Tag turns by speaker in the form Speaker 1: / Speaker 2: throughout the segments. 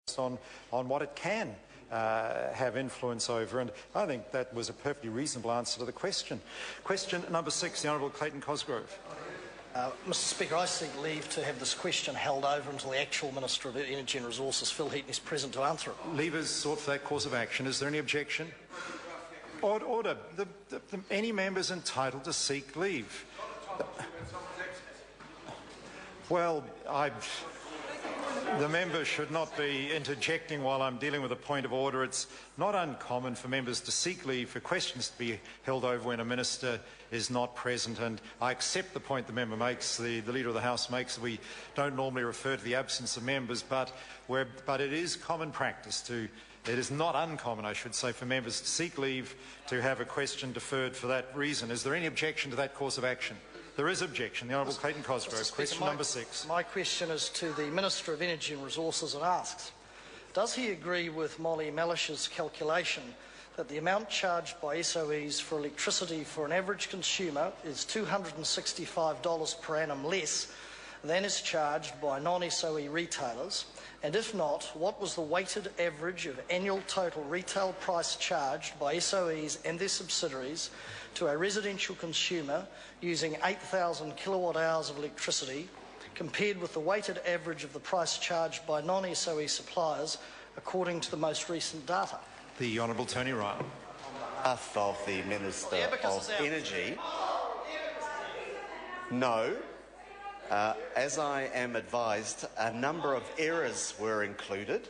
Speaker 1: on what it can have influence over, and I think that was a perfectly reasonable answer to the question. Question number 6, the Honourable Clayton Cosgrove.
Speaker 2: Mr Speaker, I seek leave to have this question held over until the actual Minister of Energy and Resources, Phil Heaton, is present to answer it.
Speaker 1: Leave is sought for that course of action. Is there any objection? Order. Any member is entitled to seek leave. Well, the member should not be interjecting while I'm dealing with a point of order. It's not uncommon for members to seek leave for questions to be held over when a minister is not present, and I accept the point the member makes, the Leader of the House makes. We don't normally refer to the absence of members, but it is common practice to, it is not uncommon, I should say, for members to seek leave to have a question deferred for that reason. Is there any objection to that course of action? There is objection. The Honourable Clayton Cosgrove. Question number 6.
Speaker 2: My question is to the Minister of Energy and Resources and asks, does he agree with Molly Melhuish's calculation that the amount charged by SOEs for electricity for an average consumer is $265 per annum less than is charged by non-SOE retailers? And if not, what was the weighted average of annual total retail price charged by SOEs and their subsidiaries to a residential consumer using 8,000 kilowatt hours of electricity, compared with the weighted average of the price charged by non-SOE suppliers according to the most recent data?
Speaker 1: The Honourable Tony Ryall.
Speaker 3: On behalf of the Minister of Energy, no. As I am advised, a number of errors were included.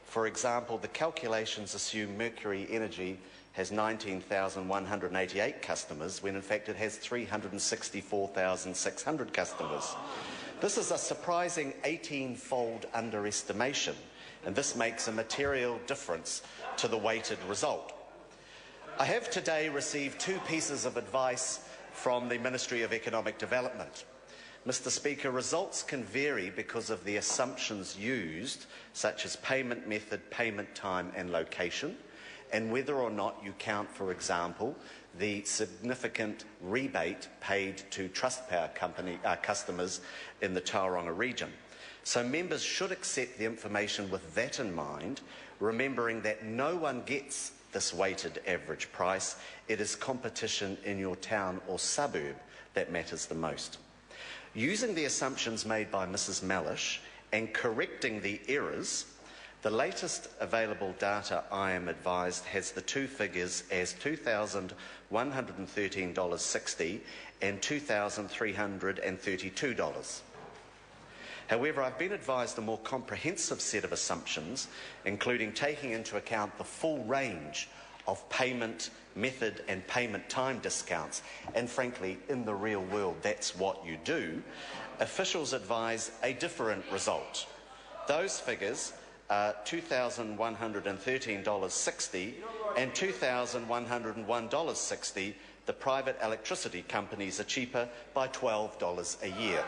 Speaker 3: For example, the calculations assume Mercury Energy has 19,188 customers, when in fact it has 364,600 customers. This is a surprising 18-fold underestimation, and this makes a material difference to the weighted result. I have today received 2 pieces of advice from the Ministry of Economic Development. Mr Speaker, results can vary because of the assumptions used, such as payment method, payment time and location, and whether or not you count, for example, the significant rebate paid to Trustpower customers in the Tauranga region. So members should accept the information with that in mind, remembering that no one gets this weighted average price. It is competition in your town or suburb that matters the most. Using the assumptions made by Mrs Melhuish and correcting the errors, the latest available data, I am advised, has the 2 figures as $2,113.60 and $2,332. However, I've been advised a more comprehensive set of assumptions, including taking into account the full range of payment method and payment time discounts, and frankly, in the real world, that's what you do. Officials advise a different result. Those figures are $2,113.60 and $2,101.60. The private electricity companies are cheaper by $12 a year.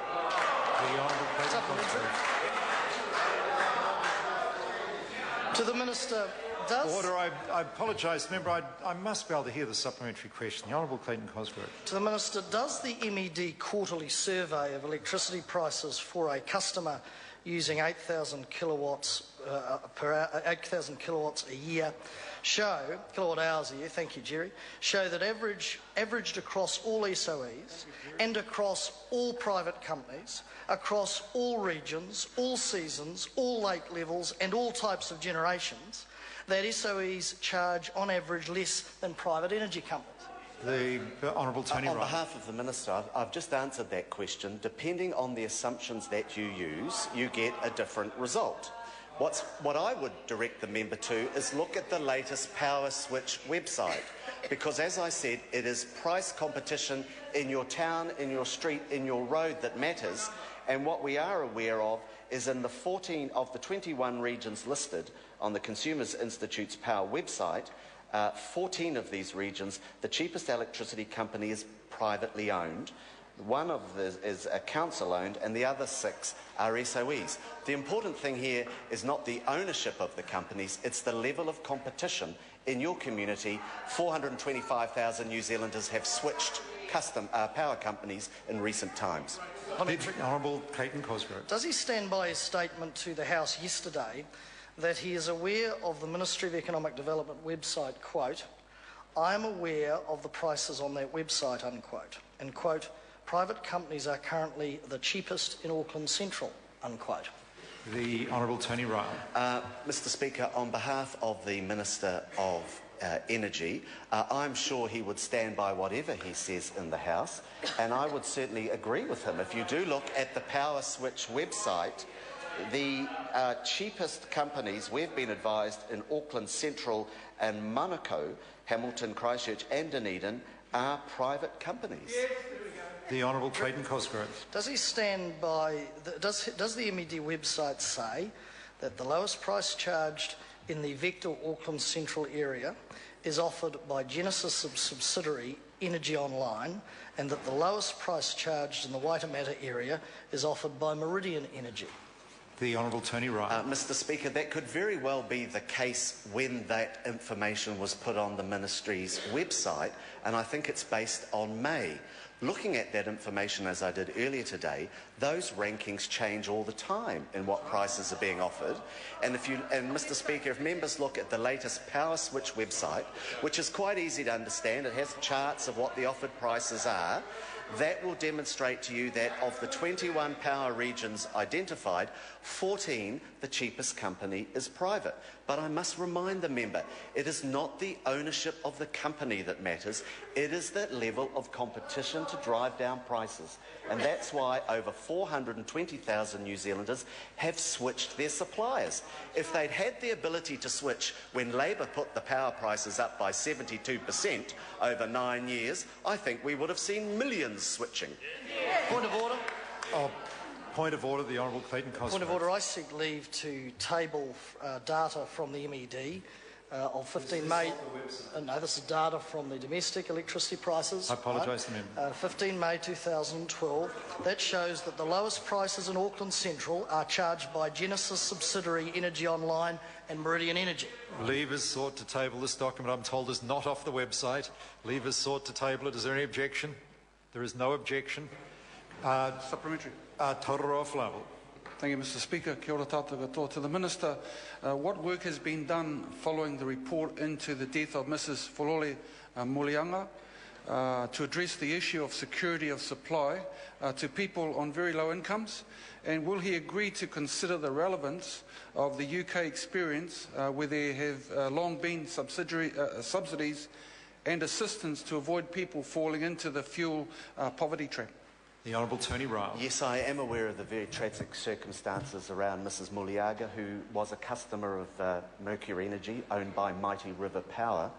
Speaker 2: To the Minister,
Speaker 1: Order. I apologise, member. I must be able to hear the supplementary question. The Honourable Clayton Cosgrove.
Speaker 2: To the Minister, does the MED quarterly survey of electricity prices for a customer using 8,000 kilowatts kilowatts a year kilowatt hours a year, thank you, Jerry, show that averaged across all SOEs and across all private companies, across all regions, all seasons, all lake levels and all types of generations, that SOEs charge on average less than private energy companies?
Speaker 1: The Honourable Tony Ryall.
Speaker 3: On behalf of the Minister, I've just answered that question. Depending on the assumptions that you use, you get a different result. What I would direct the member to is look at the latest Power Switch website, because as I said, it is price competition in your town, in your street, in your road that matters, and what we are aware of is in the 14 of the 21 regions listed on the Consumers Institute's Power website, 14 of these regions, the cheapest electricity company is privately owned. One of them is council-owned, and the other 6 are SOEs. The important thing here is not the ownership of the companies, it's the level of competition in your community. 425,000 New Zealanders have switched power companies in recent times.
Speaker 1: Honourable Clayton Cosgrove.
Speaker 2: Does he stand by his statement to the House yesterday that he is aware of the Ministry of Economic Development website, quote, "I am aware of the prices on that website," unquote, and, quote, "private companies are currently the cheapest in Auckland Central," unquote.
Speaker 1: The Honourable Tony Ryall.
Speaker 3: Mr Speaker, on behalf of the Minister of Energy, I'm sure he would stand by whatever he says in the House, and I would certainly agree with him. If you do look at the Power Switch website, the cheapest companies we've been advised in Auckland Central and Manukau, Hamilton, Christchurch and Dunedin are private companies.
Speaker 1: The Honourable Clayton Cosgrove.
Speaker 2: Does he stand by, does the MED website say that the lowest price charged in the Vector Auckland Central area is offered by Genesis subsidiary Energy Online, and that the lowest price charged in the Waitemata area is offered by Meridian Energy?
Speaker 1: The Honourable Tony Ryall.
Speaker 3: Mr Speaker, that could very well be the case when that information was put on the Ministry's website, and I think it's based on May. Looking at that information as I did earlier today, those rankings change all the time in what prices are being offered. And Mr Speaker, if members look at the latest Power Switch website, which is quite easy to understand, it has charts of what the offered prices are, that will demonstrate to you that of the 21 power regions identified, 14, the cheapest company is private. But I must remind the member, it is not the ownership of the company that matters, it is the level of competition to drive down prices. And that's why over 420,000 New Zealanders have switched their suppliers. If they'd had the ability to switch when Labour put the power prices up by 72% over 9 years, I think we would have seen millions switching.
Speaker 2: Point of order.
Speaker 1: Point of order, the Honourable Clayton Cosgrove.
Speaker 2: Point of order, I seek leave to table data from the MED of 15 May. No, this is data from the domestic electricity prices.
Speaker 1: I apologise to the member.
Speaker 2: 15 May 2012. That shows that the lowest prices in Auckland Central are charged by Genesis subsidiary Energy Online and Meridian Energy.
Speaker 1: Leave is sought to table this document. I'm told is not off the website. Leave is sought to table it. Is there any objection? There is no objection.
Speaker 4: Supplementary.
Speaker 1: Tauraro Flavel.
Speaker 4: Thank you, Mr Speaker. Kia ora tātou katoa. To the Minister, what work has been done following the report into the death of Mrs Folole Molianga to address the issue of security of supply to people on very low incomes? And will he agree to consider the relevance of the UK experience where there have long been subsidies and assistance to avoid people falling into the fuel poverty trap?
Speaker 1: The Honourable Tony Ryall.
Speaker 3: Yes, I am aware of the very tragic circumstances around Mrs Muliaga, who was a customer of Mercury Energy, owned by Mighty River Power.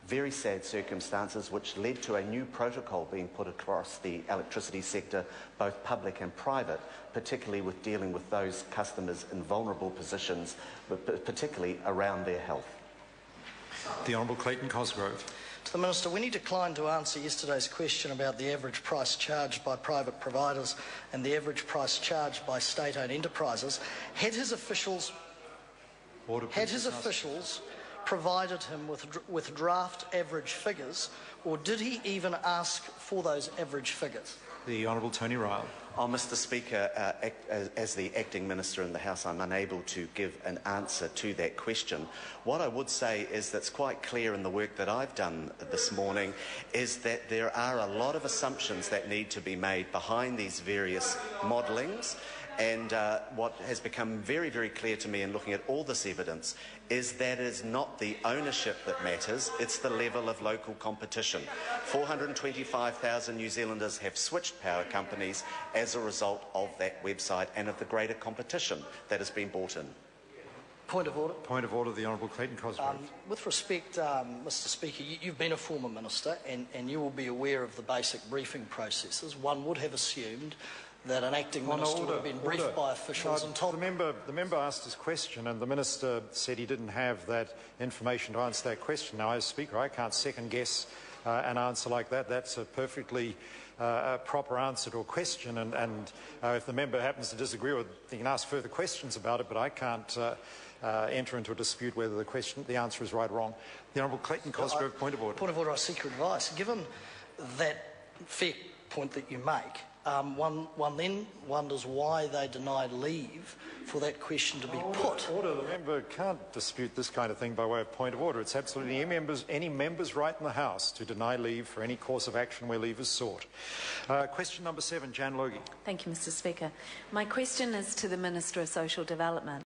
Speaker 3: Very sad circumstances which led to a new protocol being put across the electricity sector, both public and private, particularly with dealing with those customers in vulnerable positions, but particularly around their health.
Speaker 1: The Honourable Clayton Cosgrove.
Speaker 2: To the Minister, when he declined to answer yesterday's question about the average price charged by private providers and the average price charged by state-owned enterprises, had his officials provided him with draft average figures, or did he even ask for those average figures?
Speaker 1: The Honourable Tony Ryall.
Speaker 3: Oh, Mr Speaker, as the Acting Minister in the House, I'm unable to give an answer to that question. What I would say is that's quite clear in the work that I've done this morning is that there are a lot of assumptions that need to be made behind these various modellings. And what has become very, very clear to me in looking at all this evidence is that it is not the ownership that matters, it's the level of local competition. 425,000 New Zealanders have switched power companies as a result of that website and of the greater competition that has been brought in.
Speaker 2: Point of order.
Speaker 1: Point of order, the Honourable Clayton Cosgrove.
Speaker 2: With respect, Mr Speaker, you've been a former minister and you will be aware of the basic briefing processes. One would have assumed that an acting minister would have been briefed by officials and told...
Speaker 1: The member asked his question and the minister said he didn't have that information to answer that question. Now, as Speaker, I can't second guess an answer like that. That's a perfectly proper answer to a question, and if the member happens to disagree with it, he can ask further questions about it, but I can't enter into a dispute whether the answer is right or wrong. The Honourable Clayton Cosgrove, point of order.
Speaker 2: Point of order, I seek your advice. Given that fair point that you make, one then wonders why they denied leave for that question to be put.
Speaker 1: Order. The member can't dispute this kind of thing by way of point of order. It's absolutely any member's right in the House to deny leave for any course of action where leave is sought. Question number 7, Jan Logie.
Speaker 5: Thank you, Mr. Speaker. My question is to the Minister of Social Development.